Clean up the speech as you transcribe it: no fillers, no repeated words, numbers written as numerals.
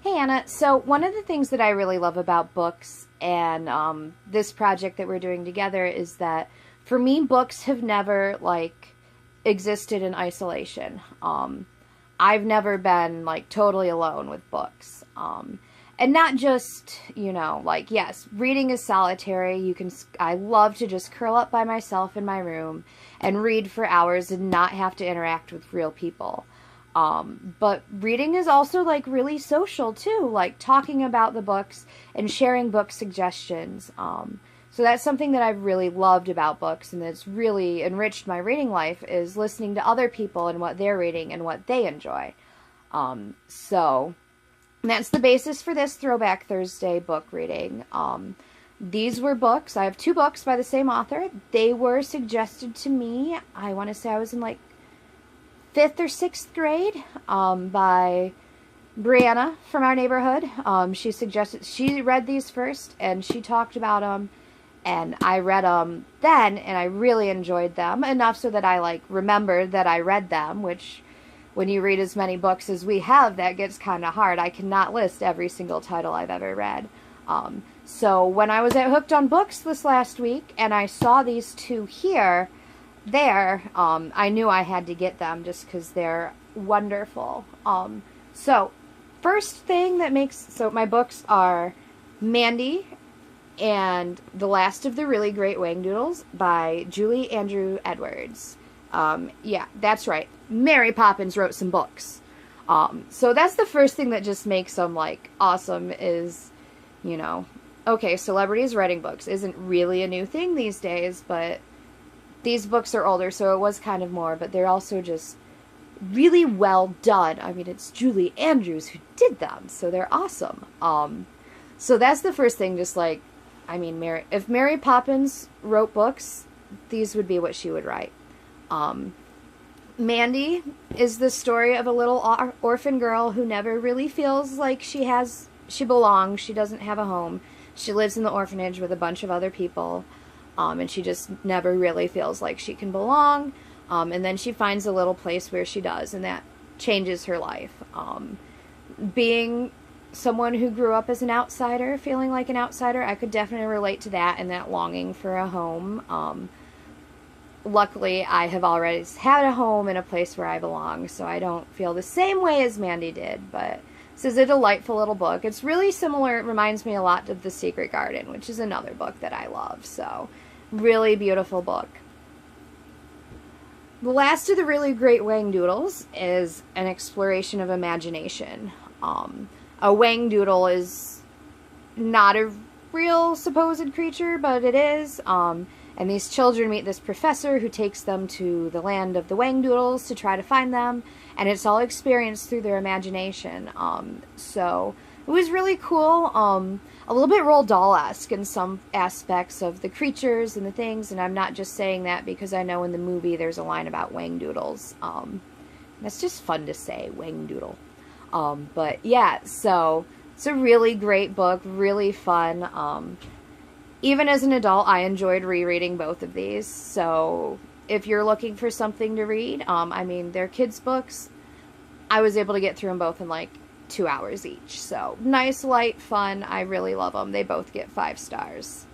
Hey Anna, so one of the things that I really love about books and this project that we're doing together is that for me, books have never existed in isolation. I've never been totally alone with books. And not just, yes, reading is solitary. I love to just curl up by myself in my room and read for hours and not have to interact with real people. But reading is also really social too, talking about the books and sharing book suggestions. So that's something that I've really loved about books and that's really enriched my reading life is listening to other people and what they're reading and what they enjoy. So that's the basis for this Throwback Thursday book reading. These were books. I have two books by the same author. They were suggested to me, I want to say I was in 5th or 6th grade, by Brianna from our neighborhood. She read these first, and she talked about them, and I read them then, and I really enjoyed them, enough so that I, remembered that I read them, which, when you read as many books as we have, that gets kind of hard. I cannot list every single title I've ever read. So when I was at Hooked on Books this last week, and I saw these two I knew I had to get them just because they're wonderful. So first thing my books are Mandie and The Last of the Really Great Wangdoodles by Julie Andrew Edwards. Yeah, that's right. Mary Poppins wrote some books. So that's the first thing that just makes them awesome is, okay, celebrities writing books isn't really a new thing these days, but these books are older, so it was kind of more, but they're also just really well done. I mean, it's Julie Andrews who did them, so they're awesome. So that's the first thing, just if Mary Poppins wrote books, these would be what she would write. Mandie is the story of a little orphan girl who never really feels like she belongs. She doesn't have a home. She lives in the orphanage with a bunch of other people. And she just never really feels like she can belong. And then she finds a little place where she does, and that changes her life. Being someone who grew up as an outsider, feeling like an outsider, I could definitely relate to that and that longing for a home. Luckily, I have always had a home and a place where I belong, so I don't feel the same way as Mandie did, but this is a delightful little book. It's really similar, it reminds me a lot of The Secret Garden, which is another book that I love, so really beautiful book. The Last of the Really Great Wangdoodles is an exploration of imagination. A Wangdoodle is not a real supposed creature, but it is, and these children meet this professor who takes them to the land of the Wangdoodles to try to find them, and it's all experienced through their imagination. So it was really cool, a little bit Roald Dahl-esque in some aspects of the creatures and the things, and I'm not just saying that because I know in the movie there's a line about Wangdoodles. That's just fun to say, Wangdoodle. But yeah, so it's a really great book, really fun. Even as an adult, I enjoyed rereading both of these, so if you're looking for something to read, they're kids' books. I was able to get through them both in 2 hours each, so nice, light, fun. I really love them. They both get 5 stars.